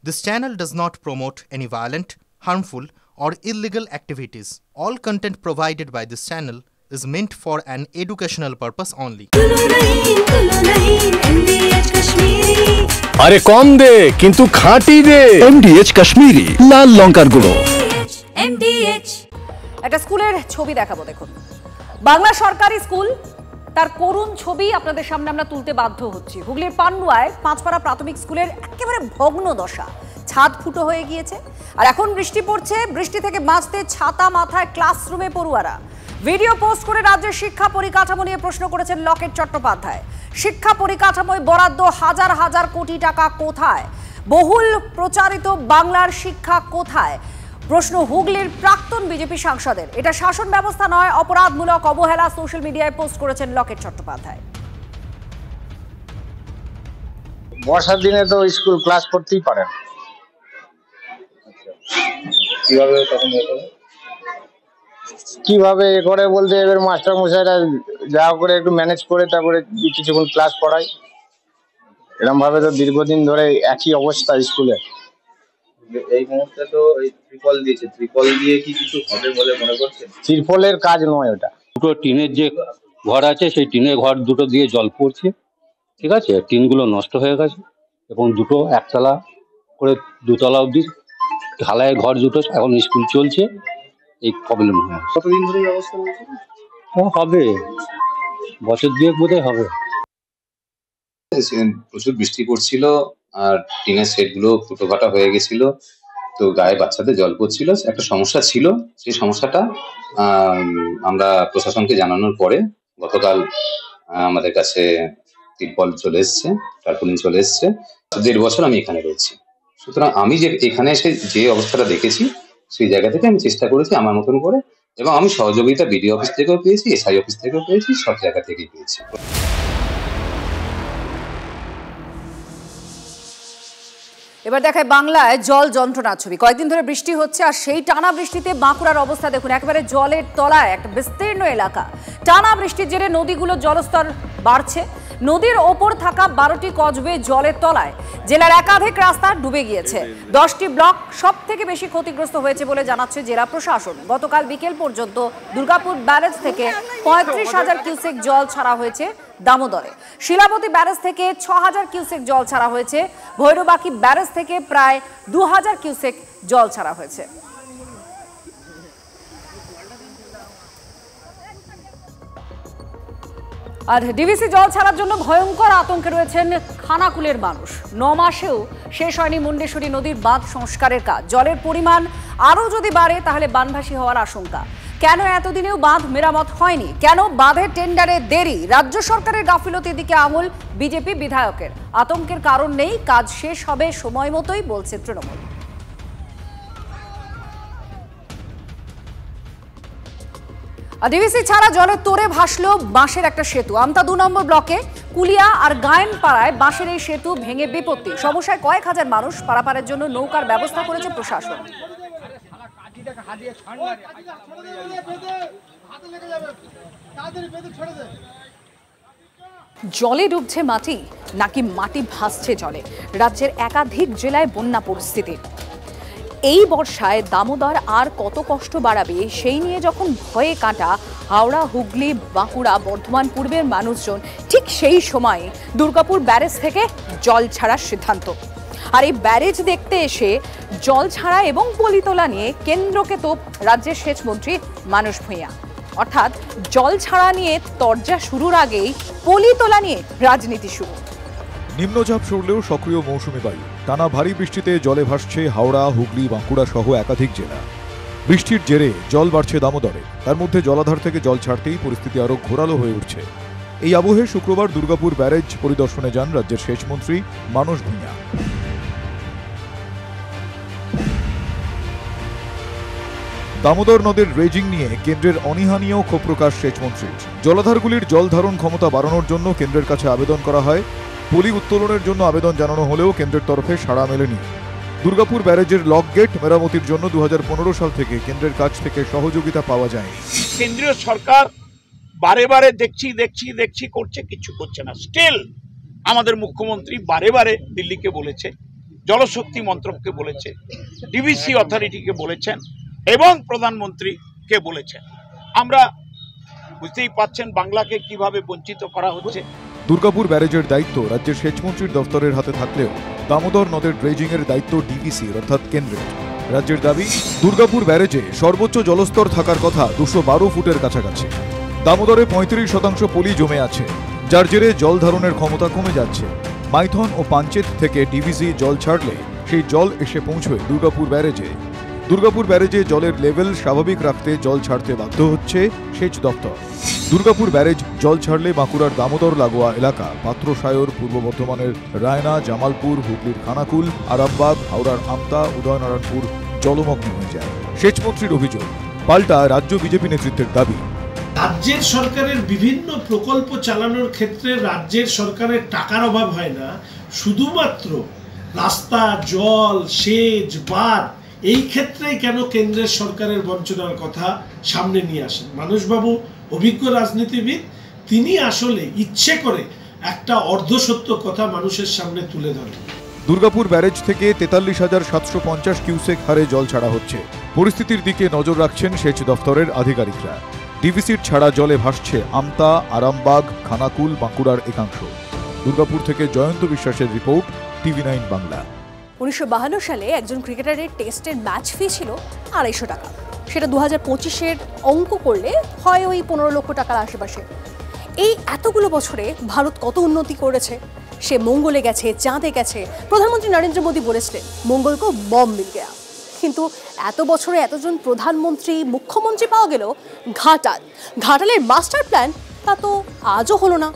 This channel does not promote any violent, harmful, or illegal activities. All content provided by this channel is meant for an educational purpose only. আরে কম দে কিন্তু খাঁটি দে। MDH Kashmiri লাল লঙ্কার গুঁড়ো। একটা স্কুলের ছবি দেখাবো, দেখুন। বাংলা সরকারি স্কুল, তার করুণ ছবি আপনাদের সামনে আমরা তুলতে বাধ্য হচ্ছি। হুগলির পান্ডুয়ায় পাঁচপাড়া প্রাথমিক স্কুলের একেবারে ভগ্ন দশা, ছাদ ফুটো হয়ে গিয়েছে। আর এখন বৃষ্টি পড়ছে, বৃষ্টি থেকে বাঁচতে ছাতা মাথায় ক্লাসরুমে পড়ুয়ারা। ভিডিও পোস্ট করে রাজ্যের শিক্ষা পরিকাঠামো নিয়ে প্রশ্ন করেছেন লকেট চট্টোপাধ্যায়। শিক্ষা পরিকাঠামোয় বরাদ্দ হাজার হাজার কোটি টাকা কোথায়? বহুল প্রচারিত বাংলার শিক্ষা কোথায়? প্রশ্ন হুগলির প্রাক্তন বিজেপি সাংসদের। এটা শাসন ব্যবস্থা নয়, অপরাধমূলক অবহেলা, সোশ্যাল মিডিয়ায় পোস্ট করেছেন লকেট চট্টোপাধ্যায়। বর্ষার দিনে তো স্কুল ক্লাস করতেই পারে না। কিভাবে করে বলতে, এবার মাস্টার মশাইরা যা করে একটু ম্যানেজ করে তারপরে কিছুক্ষণ ক্লাস পড়ায়। এরকম ভাবে তো দীর্ঘদিন ধরে একই অবস্থা স্কুলে। এই মুহূর্তে তো এই ত্রিপল দিয়েছে, ত্রিপল দিয়ে কি কিছু হবে বলে মনে করছেন? ত্রিপলের কাজ নয় ওটা। দুটো টিনের যে ঘর আছে সেই টিনের ঘর দুটো দিয়ে জল পড়ছে, ঠিক আছে, টিনগুলো নষ্ট হয়ে গেছে এবং দুটো একতলা করে দুতলা অবধি ঢালাই ঘর দুটো, এখন স্কুল চলছে, এই প্রবলেম হয়। কতদিন ধরে এই অবস্থা হয়েছে? হবে বছর দুয়েক বোধহয় হবে। প্রচুর বৃষ্টি পড়ছিল আর টিনের সেট গুলো ফুটো ফাটা হয়ে গেছিল, তো গায়ে বাচ্চাদের জল পড়ছিল, একটা সমস্যা ছিল। সেই সমস্যাটা আমরা প্রশাসনকে জানানোর পরে গতকাল আমাদের কাছে ত্রিপল চলে এসছে, টার্পুলিন চলে এসছে। 1.5 বছর আমি এখানে রয়েছি, সুতরাং আমি যে এখানে এসে যে অবস্থাটা দেখেছি সেই জায়গা থেকে আমি চেষ্টা করেছি আমার মতন করে, এবং আমি সহযোগিতা বিডিও অফিস থেকেও পেয়েছি, এসআই অফিস থেকেও পেয়েছি, সব জায়গা থেকেই পেয়েছি। এবার দেখায় বাংলায় জল যন্ত্রণার ছবি। কয়েকদিন ধরে বৃষ্টি হচ্ছে আর সেই টানা বৃষ্টিতে বাঁকুড়ার অবস্থা দেখুন, একেবারে জলের তলায় একটা বিস্তীর্ণ এলাকা। টানা বৃষ্টির জেরে নদীগুলোর জলস্তর বাড়ছে। নদীর ওপর থাকা 12টি কজওয়ে জলের তলায়। জেলার একাধিক রাস্তা ডুবে গিয়েছে। 10টি ব্লক সব থেকে বেশি ক্ষতিগ্রস্ত হয়েছে বলে জানাচ্ছে জেলা প্রশাসন। গতকাল বিকেল পর্যন্ত দুর্গাপুর ব্যারেজ থেকে 35,000 কিউসেক জল ছাড়া হয়েছে দামোদরে। শিলাবতী ব্যারেজ থেকে 6,000 কিউসেক জল ছাড়া হয়েছে। ভৈরবাকি ব্যারেজ থেকে প্রায় 2,000 কিউসেক জল ছাড়া হয়েছে। আর ডিভিসি জল ছাড়ার জন্য ভয়ঙ্কর আতঙ্কে রয়েছেন খানাকুলের মানুষ। 9 মাসেও শেষ হয়নি মুন্ডেশ্বরী নদীর বাঁধ সংস্কারের কাজ। জলের পরিমাণ আরও যদি বাড়ে তাহলে বানভাসী হওয়ার আশঙ্কা। কেন এতদিনেও বাঁধ মেরামত হয়নি? কেন বাঁধের টেন্ডারে দেরি? রাজ্য সরকারের গাফিলতির দিকে আঙুল বিজেপি বিধায়কের। আতঙ্কের কারণ নেই, কাজ শেষ হবে সময় মতোই, বলছে তৃণমূল। ডিভিসি ছাড়া জলের তোড়ে ভাসল বাঁশের একটা সেতু। আমতা 2 নম্বর ব্লকে কুলিয়া আর গায়েনপাড়ায় বাঁশের এই সেতু ভেঙে বিপত্তি। সমস্যায় কয়েক হাজার মানুষ। পারাপারের জন্য নৌকার ব্যবস্থা করেছে প্রশাসন। জলে ডুবছে মাটি নাকি মাটি ভাসছে জলে? রাজ্যের একাধিক জেলায় বন্যা পরিস্থিতি। এই বর্ষায় দামোদর আর কত কষ্ট বাড়াবে সেই নিয়ে যখন ভয়ে কাটা হাওড়া, হুগলি, বাঁকুড়া, বর্ধমান পূর্বের মানুষজন, ঠিক সেই সময় দুর্গাপুর ব্যারেজ থেকে জল ছাড়ার সিদ্ধান্ত। আর এই ব্যারেজ দেখতে এসে জল ছাড়া এবং পলি তোলা নিয়ে কেন্দ্রকে তোপ রাজ্যের সেচ মন্ত্রী মানস ভূঁইয়া। অর্থাৎ জল ছাড়া নিয়ে তরজা শুরুর আগেই পলি তোলা নিয়ে রাজনীতি শুরু। নিম্নচাপ সরলেও সক্রিয় মৌসুমী বায়ু। টানা ভারী বৃষ্টিতে জলে ভাসছে হাওড়া, হুগলি, বাঁকুড়া সহ একাধিক জেলা। বৃষ্টির জেরে জল বাড়ছে দামোদরে। তার মধ্যে জলাধার থেকে জল ছাড়তেই পরিস্থিতি আরও ঘোরালো হয়ে উঠছে। এই আবহে শুক্রবার দুর্গাপুর ব্যারেজ পরিদর্শনে যান রাজ্যের সেচ মন্ত্রী মানস ভূঁইয়া। দামোদর নদের ড্রেজিং নিয়ে কেন্দ্রের অনীহা নিয়েও ক্ষোভ প্রকাশ সেচ মন্ত্রীর। জলাধারগুলির জল ধারণ ক্ষমতা বাড়ানোর জন্য কেন্দ্রের কাছে আবেদন করা হয়। পলি উত্তোলনের জন্য আবেদন জানানো হলেও কেন্দ্রের তরফে সাড়া মেলেনি। দুর্গাপুর ব্যারেজের লক গেট মেরামতির জন্য 2015 সাল থেকে কেন্দ্রের কাছ থেকে সহযোগিতা পাওয়া যায়নি। কেন্দ্রীয় সরকার বারে বারে দেখছি করছে, কিছু করছে না। স্টিল আমাদের মুখ্যমন্ত্রী বারে বারে দিল্লিকে বলেছে জলশক্তি মন্ত্রককে বলেছে, ডিভিসি অথরিটিকে বলেছেন এবং প্রধানমন্ত্রীকে বলেছেন। আমরা বুঝতেই পাচ্ছেন বাংলাকে কিভাবে বঞ্চিত করা হচ্ছে। দুর্গাপুর ব্যারেজের দায়িত্ব রাজ্যের সেচমন্ত্রীর দফতরের হাতে থাকলেও দামোদর নদের ড্রেজিং এর দায়িত্ব ডিভিসির অর্থাৎ কেন্দ্রের। রাজ্যের দাবি, দুর্গাপুর ব্যারেজে সর্বোচ্চ জলস্তর থাকার কথা 212 ফুটের কাছাকাছি। দামোদরে 35% পলি জমে আছে, যার জেরে জল ধারণের ক্ষমতা কমে যাচ্ছে। মাইথন ও পাঞ্চেত থেকে ডিভিসি জল ছাড়লে সেই জল এসে পৌঁছয় দুর্গাপুর ব্যারেজে। দুর্গাপুর ব্যারেজে জলের লেভেল স্বাভাবিক রাখতে জল ছাড়তে বাধ্য হচ্ছে সেচ দপ্তর। দুর্গাপুর ব্যারেজ জল ছাড়লে বাঁকুড়ার দামোদর লাগোয়া এলাকা পাত্রসায়র, পূর্ব বর্ধমানের রায়না, জামালপুর, হুগলির খানাকুল, আরামবাগ, হাওড়ার আমতা, উদয়নারায়ণপুর জলমগ্ন হয়ে যায়। সেচমন্ত্রীর অভিযোগ, পাল্টা রাজ্য বিজেপি নেতৃত্বের দাবি, রাজ্যের সরকারের বিভিন্ন প্রকল্প চালানোর ক্ষেত্রে রাজ্যের সরকারের টাকার অভাব হয় না, শুধুমাত্র রাস্তা, জল, সেচ, বাঁধ এই ক্ষেত্রেই কেন কেন্দ্রের সরকারের বঞ্চনার কথা সামনে নিয়ে আসেন। মানসবাবু অভিজ্ঞ রাজনীতিবিদ, তিনি আসলে ইচ্ছে করে একটা অর্ধসত্য কথা মানুষের সামনে তুলে ধরেন। দুর্গাপুর ব্যারেজ থেকে 43,750 কিউসেক হারে জল ছাড়া হচ্ছে। পরিস্থিতির দিকে নজর রাখছেন সেচ দফতরের আধিকারিকরা। ডিভিসির ছাড়া জলে ভাসছে আমতা, আরামবাগ, খানাকুল, বাঁকুড়ার একাংশ। দুর্গাপুর থেকে জয়ন্ত বিশ্বাসের রিপোর্ট, TV9 বাংলা। 1952 সালে একজন ক্রিকেটারের টেস্টের ম্যাচ ফি ছিল 250 টাকা। সেটা 2025-এর অঙ্ক করলে হয় ওই 15 লক্ষ টাকার আশেপাশে। এই এতগুলো বছরে ভারত কত উন্নতি করেছে। সে মঙ্গলে গেছে, চাঁদে গেছে। প্রধানমন্ত্রী নরেন্দ্র মোদী বলেছিলেন মঙ্গল কো বম মিল গয়া। কিন্তু এত বছরে এতজন প্রধানমন্ত্রী, মুখ্যমন্ত্রী পাওয়া গেল, ঘাটালের মাস্টার প্ল্যান তা তো আজও হলো না।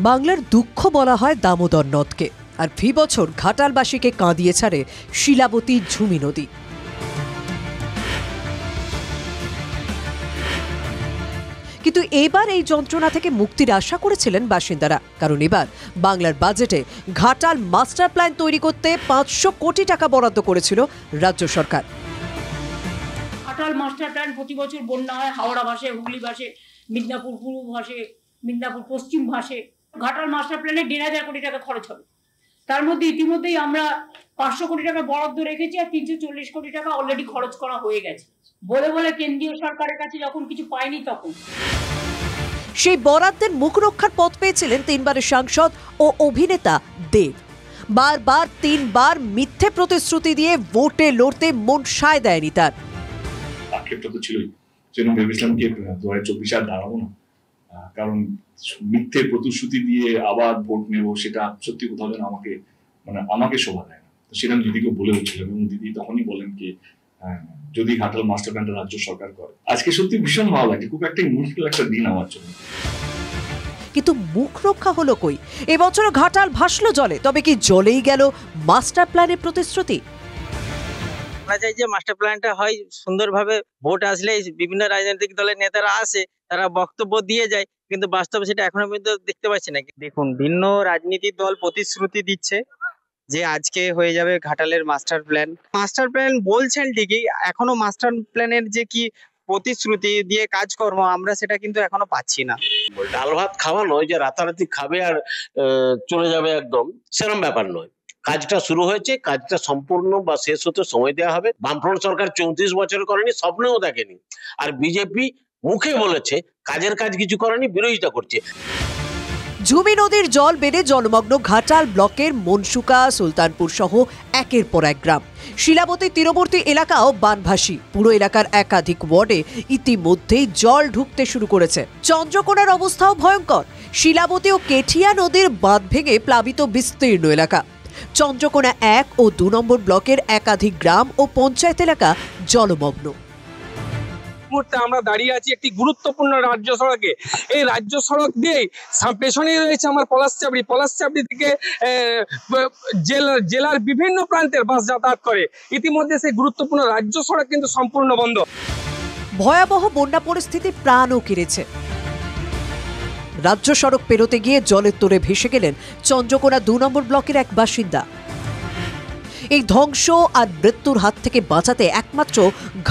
বাংলার দুঃখ বলা হয় দামোদর নদকে, আর ফি বছর ঘাটালবাসীকে কাঁদিয়ে ছাড়ে শিলাবতী ঝুমি নদী। কিন্তু এবার এই যন্ত্রণা থেকে মুক্তির আশা করেছিলেন বাসিন্দারা, কারণ এবার বাংলার বাজেটে ঘাটাল মাস্টার প্ল্যান তৈরি করতে 500 কোটি টাকা বরাদ্দ করেছিল রাজ্য সরকার। ঘাটাল মাস্টার প্ল্যান প্রতি বছর বন্যা হয়, হাওড়া ভাসে, হুগলি ভাসে, মিদনাপুর পূর্ব ভাসে, মিদনাপুর পশ্চিম ভাসে। ঘাটাল মাস্টার প্ল্যানে 1,500 কোটি টাকা খরচ হবে। তার মধ্যে ইতিমধ্যেই আমরা 500 কোটি টাকা বরাদ্দ রেখেছি, আর 340 কোটি টাকা অলরেডি খরচ করা হয়ে গেছে। বলে বলে কেন্দ্রীয় সরকারের কাছে যখন কিছু পায়নি তখন সেই বরাদ্দের মুখ রক্ষার পথ পেয়েছিলেন 3 বারের সাংসদ ও অভিনেতা দেব। বারবার 3 বার মিথ্যে প্রতিশ্রুতি দিয়ে ভোটে লড়তে মন সায় দেয়নি তার। আক্ষেপটা তো ছিলই, যেন ভেবেছিলাম কি 2024 আর দাঁড়াবো না, কারণ মিথ্যে প্রতিশ্রুতি দিয়ে আবার ভোট নেব, সেটা সত্যি কোথাও যেন আমাকে শোভা দেয় না। সেটা আমি দিদিকে বলে উঠছিলাম, এবং দিদি তখনই বলেন কি যদি ঘাটাল মাস্টার প্ল্যানটা রাজ্য সরকার করে। আজকে সত্যি ভীষণ ভালো লাগে, খুব একটা ইমোশনাল একটা দিন আমার জন্য। কিন্তু মুখ রক্ষা হলো কই? এবছর ঘাটাল ভাসলো জলে, তবে কি জলেই গেল মাস্টার প্ল্যানের প্রতিশ্রুতি? আমরা চাই যে মাস্টার প্ল্যানটা হয় সুন্দরভাবে, ভোট আসলে বিভিন্ন রাজনৈতিক দলের নেতারা আসে, তারা বক্তব্য দিয়ে যায়, কিন্তু বাস্তবে সেটা এখনো পর্যন্ত দেখতে পাচ্ছি না। দেখুন, ভিন্ন রাজনীতিক দল প্রতিশ্রুতি দিচ্ছে যে আজকে হয়ে যাবে ঘাটালের মাস্টার প্ল্যান বলছেন ঠিকই, এখনো মাস্টার প্ল্যানের যে কি প্রতিশ্রুতি দিয়ে কাজকর্ম আমরা সেটা কিন্তু এখনো পাচ্ছি না। ডাল ভাত খাওয়া নয় যে রাতারাতি খাবে আর চলে যাবে, একদম সেরকম ব্যাপার নয়। কাজটা শুরু হয়েছে, কাজটা সম্পূর্ণ বা শেষ হতে সময় দেওয়া হবে। বামফ্রন্ট সরকার 34 বছর করেনি, স্বপ্নেও দেখেনি। আর বিজেপি মুখে বলেছে, কাজের কাজ কিছু করেনি, বিরোধিতা করছে। ঝুমি নদীর জল বেড়ে জলমগ্ন ঘাটাল ব্লকের মনসুকা, সুলতানপুর সহ একের পর এক গ্রাম। শিলাবতী তীরবর্তী এলাকাও বানভাসী। পুরো এলাকার একাধিক ওয়ার্ডে ইতিমধ্যেই জল ঢুকতে শুরু করেছে। চন্দ্রকোনার অবস্থাও ভয়ঙ্কর। শিলাবতী ও কেঠিয়া নদীর বাঁধ ভেঙে প্লাবিত বিস্তীর্ণ এলাকা। চন্দ্রকোনা 1 ও 2 নম্বর ব্লকের একাধিক গ্রাম ও পঞ্চায়েত এলাকা জলমগ্ন। মুহূর্তে আমরা দাঁড়িয়ে আছি একটি গুরুত্বপূর্ণ রাজ্য সড়কে। এই রাজ্য সড়ক দিয়েই পেছনেই রয়েছে আমার পলাশচাবড়ি থেকে জেলার বিভিন্ন প্রান্তের বাস যাতায়াত করে। ইতিমধ্যে সেই গুরুত্বপূর্ণ রাজ্য সড়ক কিন্তু সম্পূর্ণ বন্ধ। ভয়াবহ বন্যা পরিস্থিতি প্রাণও কেড়েছে। রাজ্য সড়ক পেরোতে গিয়ে জলের তোড়ে ভেসে গেলেন চন্দ্রকোনা 2 নম্বর ব্লকের এক বাসিন্দা। এই ধ্বংস আর মৃত্যুর হাত থেকে বাঁচাতে একমাত্র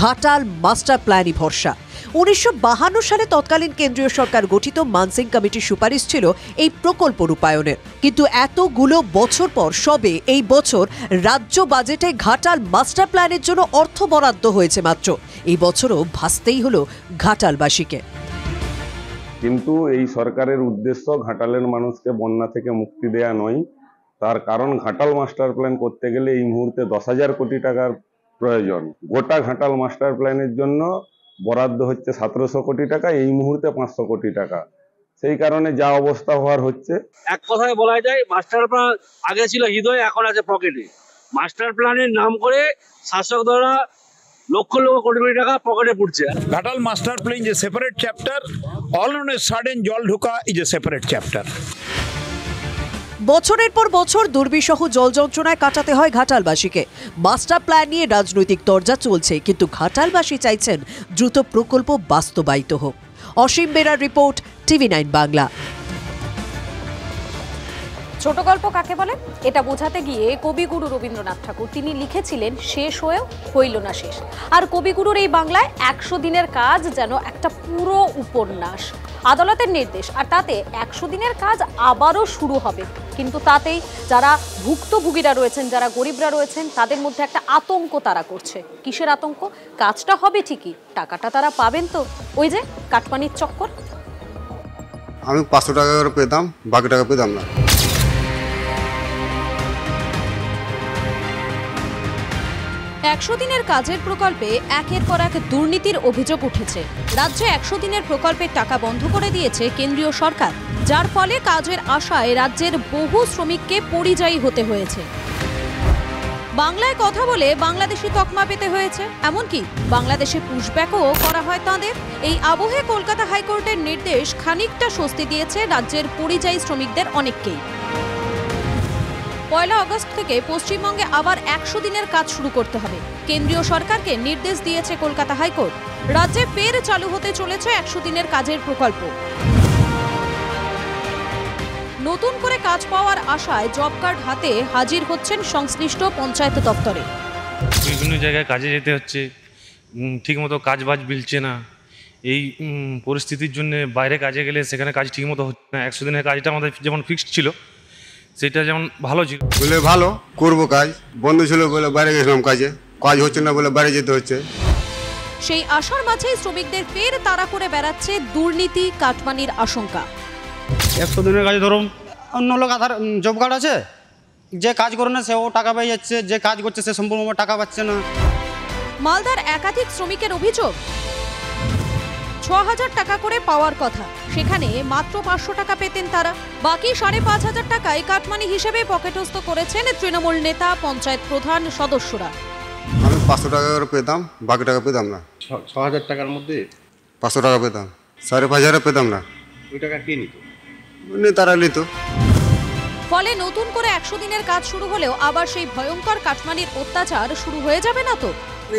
ঘাটাল মাস্টার প্ল্যানই ভরসা। 1952 সালে তৎকালীন কেন্দ্রীয় সরকার গঠিত মানসিং কমিটির সুপারিশ ছিল এই প্রকল্প রূপায়ণের, কিন্তু এতগুলো বছর পর সবে এই বছর রাজ্য বাজেটে ঘাটাল মাস্টার প্ল্যানের জন্য অর্থ বরাদ্দ হয়েছে মাত্র। এই বছরও ভাসতেই হলো ঘাটালবাসীকে। কিন্তু এই সরকারের উদ্দেশ্য ঘাটালের মানুষকে বন্যা থেকে মুক্তি দেয়া নয়। তার কারণ ঘাটাল মাস্টার প্ল্যান করতে গেলে এই মুহূর্তে 10,000 কোটি টাকার প্রয়োজন। গোটা ঘাটাল মাস্টার প্ল্যানের জন্য বরাদ্দ হচ্ছে 1700 কোটি টাকা, এই মুহূর্তে 500 কোটি টাকা। সেই কারণে যা অবস্থা হওয়ার হচ্ছে, এক কথায় বলা যায় মাস্টার প্ল্যান আগে ছিল হৃদয়, এখন আছে পকেটে। মাস্টার প্ল্যানের নাম করে শাসক দ্বারা লক্ষ লক্ষ কোটি কোটি টাকা পকেটে পড়ছে। Ghatal master plan is a separate chapter, all on a sudden জল ঢোকা ইজ এ সেপারেট চ্যাপ্টার। বছরের পর বছর দুর্বিষহ জল যন্ত্রণায় কাটাতে হয় ঘাটালবাসীকে। মাস্টার প্ল্যান নিয়ে রাজনৈতিক তরজা চলছে, কিন্তু ঘাটালবাসী চাইছেন দ্রুত প্রকল্প বাস্তবায়িত হোক। অসীম বেরার রিপোর্ট, TV9 বাংলা। ছোট গল্প কাকে বলে এটা বোঝাতে গিয়ে কবিগুরু রবীন্দ্রনাথ ঠাকুর তিনি লিখেছিলেন শেষ হয়েও হইল না শেষ। আর কবিগুরুর এই বাংলায় 100 দিনের কাজ যেন একটা পুরো উপন্যাস। আদালতের নির্দেশ, আর তাতে 100 দিনের কাজ আবারও শুরু হবে। কিন্তু তাতেই যারা ভুক্তভোগীরা রয়েছেন, যারা গরিবরা রয়েছেন, তাদের মধ্যে একটা আতঙ্ক তারা করছে। কিসের আতঙ্ক? কাজটা হবে ঠিকই, টাকাটা তারা পাবেন তো? ওই যে কাটমানির চক্কর। আমি 500 টাকা করে পেতাম, বাকি টাকা পেতাম না। 100 দিনের কাজের প্রকল্পে একের পর এক দুর্নীতির অভিযোগ উঠেছে। রাজ্যে 100 দিনের প্রকল্পের টাকা বন্ধ করে দিয়েছে কেন্দ্রীয় সরকার, যার ফলে কাজের আশায় রাজ্যের বহু শ্রমিককে পরিযায়ী হতে হয়েছে। বাংলায় কথা বলে বাংলাদেশি তকমা পেতে হয়েছে, এমনকি বাংলাদেশে পুশব্যাকও করা হয় তাঁদের। এই আবহে কলকাতা হাইকোর্টের নির্দেশ খানিকটা স্বস্তি দিয়েছে রাজ্যের পরিযায়ী শ্রমিকদের অনেককেই। 1 আগস্ট থেকে পশ্চিমবঙ্গে আবার 100 দিনের কাজ শুরু করতে হবে। কেন্দ্রীয় সরকারকে নির্দেশ দিয়েছে কলকাতা হাইকোর্ট। রাজ্যে ফের চালু হতে চলেছে 100 দিনের কাজের প্রকল্প। নতুন করে কাজ পাওয়ার আশায় জব কার্ড হাতে হাজির হচ্ছেন সংশ্লিষ্ট পঞ্চায়েত দপ্তরে। বিভিন্ন জায়গায় কাজে যেতে হচ্ছে, ঠিকমতো কাজ বাজ মিলছে না। এই পরিস্থিতির জন্য বাইরে কাজে গেলে সেখানে কাজ ঠিকমতো হচ্ছে না। 100 দিনের কাজটা আমাদের যেমন ফিক্সড ছিল, সেটা যেমন ভালো ছিল, বলে ভালো করবো কাজ, বন্ধ ছিল বলে বাইরে গেছিলাম কাজে, কাজ হচ্ছে না বলে বাইরে যেতে হচ্ছে। সেই আশার মাঝেই শ্রমিকদের ফের তাড়া করে বেড়াচ্ছে দুর্নীতি, কাটমানির আশঙ্কা। 100 দিনের কাজে ধরুন অন্য লোক আধার জব কার্ড আছে, যে কাজ করে না সেও টাকা পেয়ে যাচ্ছে, যে কাজ করছে সে সম্পূর্ণ টাকা পাচ্ছে না। মালদার একাধিক শ্রমিকের অভিযোগ 6,000 টাকা করে পাওয়ার কথা, সেখানে মাত্র 500 টাকা পেতেন তারা। বাকি 5,500 টাকায় কাটমানি হিসেবে পকেটস্থ করেছেন তৃণমূল নেতা, পঞ্চায়েত প্রধান, সদস্যরা। আমি 500 টাকা করে পেতাম, বাকি টাকা পেতাম না। 6,000 টাকার মধ্যে 500 টাকা পেতাম, 5,500 পেতাম না। ওই টাকা কে নিত? তারা নিত। ফলে নতুন করে 100 দিনের কাজ শুরু হলেও আবার সেই ভয়ঙ্কর কাটমানির অত্যাচার শুরু হয়ে যাবে না তো?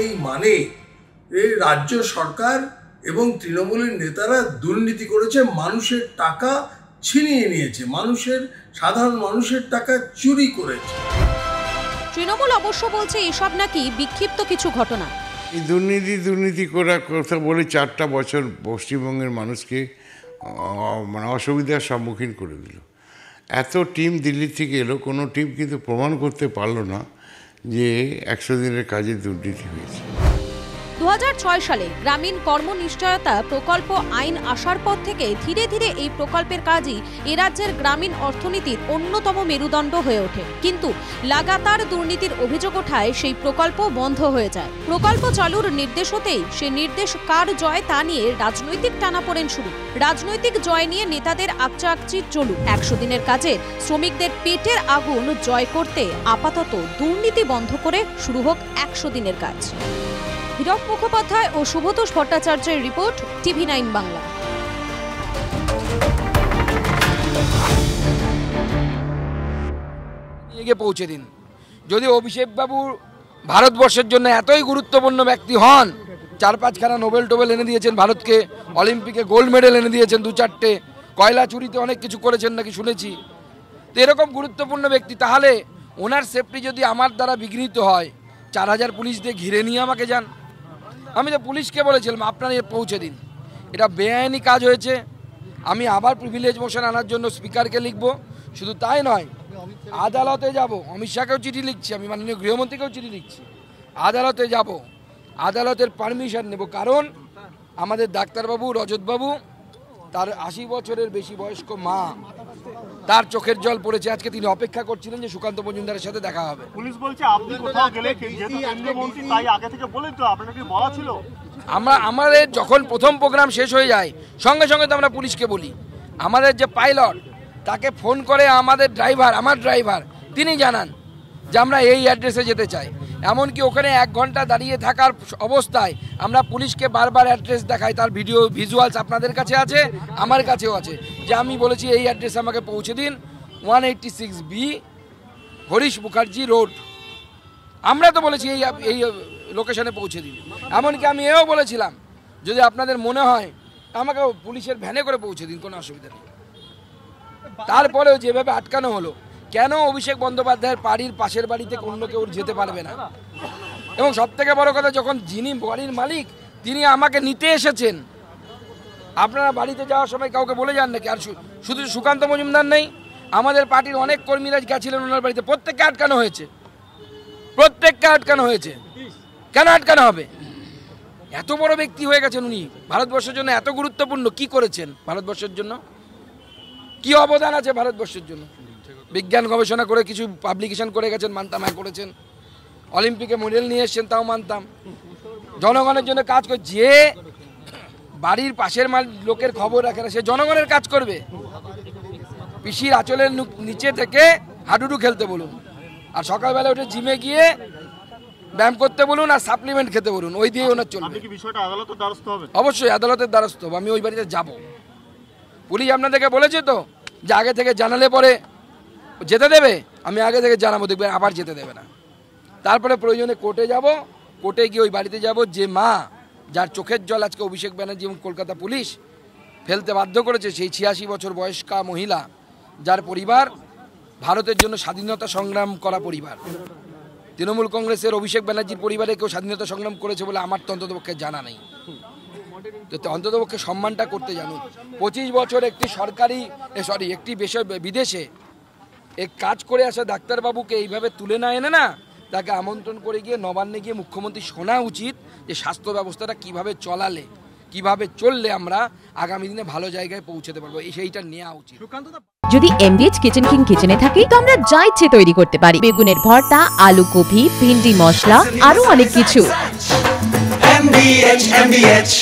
এই মানে এই রাজ্য সরকার এবং তৃণমূলের নেতারা দুর্নীতি করেছে, মানুষের টাকা ছিনিয়ে নিয়েছে, সাধারণ মানুষের টাকা চুরি করেছে। তৃণমূল অবশ্য বলছে এসব নাকি বিক্ষিপ্ত কিছু ঘটনা। এই দুর্নীতি করার কথা বলে 4টা বছর পশ্চিমবঙ্গের মানুষকে মানে অসুবিধার সম্মুখীন করে দিল। এত টিম দিল্লি থেকে এলো, কোনো টিম কিন্তু প্রমাণ করতে পারলো না যে 100 দিনের কাজে দুর্নীতি হয়েছে। 2006 সালে গ্রামীণ কর্মনিশ্চয়তা প্রকল্প আইন আসার পর থেকে ধীরে ধীরে এই প্রকল্পের কাজই এ রাজ্যের গ্রামীণ অর্থনীতির অন্যতম মেরুদণ্ড হয়ে ওঠে। কিন্তু লাগাতার দুর্নীতির অভিযোগ ওঠায় সেই প্রকল্প বন্ধ হয়ে যায়। প্রকল্প চালুর নির্দেশ হতেই সে নির্দেশ কার জয় তা নিয়ে রাজনৈতিক টানাপোড়েন শুরু। রাজনৈতিক জয় নিয়ে নেতাদের আকচাকচি চলুক। 100 দিনের কাজে শ্রমিকদের পেটের আগুন জয় করতে আপাতত দুর্নীতি বন্ধ করে শুরু হোক 100 দিনের কাজ। হীরক মুখোপাধ্যায় ও শুভতোষ ভট্টাচার্যের রিপোর্ট, TV9 বাংলা। এগিয়ে পৌঁছে দিন। যদি অভিষেক বাবু ভারতবর্ষের জন্য এতই গুরুত্বপূর্ণ ব্যক্তি হন, 4-5খানা নোবেল এনে দিয়েছেন ভারতকে, অলিম্পিকে গোল্ড মেডেল এনে দিয়েছেন 2-4টে, কয়লা চুরিতে অনেক কিছু করেছেন নাকি শুনেছি। তো এরকম গুরুত্বপূর্ণ ব্যক্তি, তাহলে ওনার সেফটি যদি আমার দ্বারা বিঘ্নিত হয়, 4,000 পুলিশ দিয়ে ঘিরে নিয়ে আমাকে যান, আমি তো পুলিশকে বলেছিলাম আপনারা পৌঁছে দিন, এটা বেআইনি কাজ হয়েছে। আমি আবার প্রিভিলেজ মোশন আনার জন্য স্পিকারকে লিখব। শুধু তাই নয়, আদালতে যাব, অমিত শাহকেও চিঠি লিখছি, আমি মাননীয় গৃহমন্ত্রীকেও চিঠি লিখছি, আদালতে যাব, আদালতের পারমিশন নেব। কারণ আমাদের ডাক্তারবাবু রজতবাবু, তার 80 বছরের বেশি বয়স্ক মা, তার চোখের জল পড়েছে। আজকে তিনি অপেক্ষা করছিলেন যে সুকান্ত মজুমদারের সাথে দেখা হবে। পুলিশ বলছে আপনি কোথাও গেলে যেহেতু কেন্দ্রীয় মন্ত্রী তাই আগে থেকে বলেন, তো আপনাকে কি বলা ছিল? আমাদের যখন প্রথম প্রোগ্রাম শেষ হয়ে যায় সঙ্গে সঙ্গে তো আমরা পুলিশকে বলি। আমাদের যে পাইলট, তাকে ফোন করে আমার ড্রাইভার তিনি জানান যে আমরা এই অ্যাড্রেসে যেতে চাই। এমনকি ওখানে 1 ঘন্টা দাঁড়িয়ে থাকার অবস্থায় আমরা পুলিশকে বারবার অ্যাড্রেস দেখাই, তার ভিজুয়ালস আপনাদের কাছে আছে, আমার কাছেও আছে, যে আমি বলেছি এই অ্যাড্রেসে আমাকে পৌঁছে দিন, 186B হরিশ মুখার্জি রোড। আমরা তো বলেছি এই লোকেশনে পৌঁছে দিন। এমনকি আমি এও বলেছিলাম যদি আপনাদের মনে হয় আমাকে পুলিশের ভ্যানে করে পৌঁছে দিন, কোনো অসুবিধা নেই। তারপরেও যেভাবে আটকানো হলো, কেন অভিষেক বন্দ্যোপাধ্যায়ের বাড়ির পাশের বাড়িতে অন্য কেউ যেতে পারবে না? এবং সবথেকে বড় কথা, যখন যিনি বাড়ির মালিক তিনি আমাকে নিতে এসেছেন, আপনারা বাড়িতে যাওয়ার সময় কাউকে বলে যান নাকি? আর শুধু সুকান্ত মজুমদার নেই, আমাদের পার্টির অনেক কর্মীরা গেছিলেন ওনার বাড়িতে, প্রত্যেককে আটকানো হয়েছে। কেন আটকানো হবে? এত বড় ব্যক্তি হয়ে গেছেন উনি, ভারতবর্ষের জন্য এত গুরুত্বপূর্ণ। কি করেছেন ভারতবর্ষের জন্য? কি অবদান আছে ভারতবর্ষের জন্য? বিজ্ঞান গবেষণা করে কিছু পাবলিকেশন করে গেছেন, মানতাম। করেছেন অলিম্পিকে মেডেল নিয়ে এসছেন, তাও মানতাম। জনগণের জন্য কাজ করে, যে বাড়ির পাশের লোকের খবর রাখে না, সে জনগণের কাজ করবে। পিসির আঁচলের নিচে থেকে হাডুডু খেলতে বলুন, আর সকালবেলা উঠে জিমে গিয়ে ব্যায়াম করতে বলুন, আর সাপ্লিমেন্ট খেতে বলুন, ওই দিয়ে ওনার চলবে। অবশ্যই আদালতের দ্বারস্থ হবে। আমি ওই বাড়িতে যাব। পুলিশ আপনাদেরকে বলেছে তো যে আগে থেকে জানালে পরে যেতে দেবে, আমি আগে থেকে জানাবো, দেখবেন আবার যেতে দেবে না। তারপরে প্রয়োজনে কোর্টে যাব, কোর্টে গিয়ে ওই বাড়িতে যাব, যে মা যার চোখের জল আজকে অভিষেক ব্যানার্জি এবং কলকাতা পুলিশ ফেলতে বাধ্য করেছে, সেই 86 বছর বয়স্কা মহিলা, যার পরিবার ভারতের জন্য স্বাধীনতা সংগ্রাম করা পরিবার। তৃণমূল কংগ্রেসের অভিষেক ব্যানার্জির পরিবারে কেউ স্বাধীনতা সংগ্রাম করেছে বলে আমার তো অন্ততপক্ষে জানা নেই। তো অন্ততপক্ষে সম্মানটা করতে জানুন। 25 বছর একটি একটি বিদেশে কাজ করে আসা ডাক্তারবাবুকে এইভাবে তুলে না এনে না, তাকে আমন্ত্রণ করে গিয়ে নবান্নে গিয়ে মুখ্যমন্ত্রী শোনা উচিত যে স্বাস্থ্য ব্যবস্থাটা কিভাবে চলালে, কিভাবে চললে আমরা আগামী দিনে ভালো জায়গায় পৌঁছতে পারবো, সেইটা নেওয়া উচিত। যদি MBH কিচেন কিং কিচেনে থাকি তো আমরা যা ইচ্ছে তৈরি করতে পারি। বেগুনের ভর্তা, আলু কপি, ভিন্ডি মশলা, আরো অনেক কিছু। MBH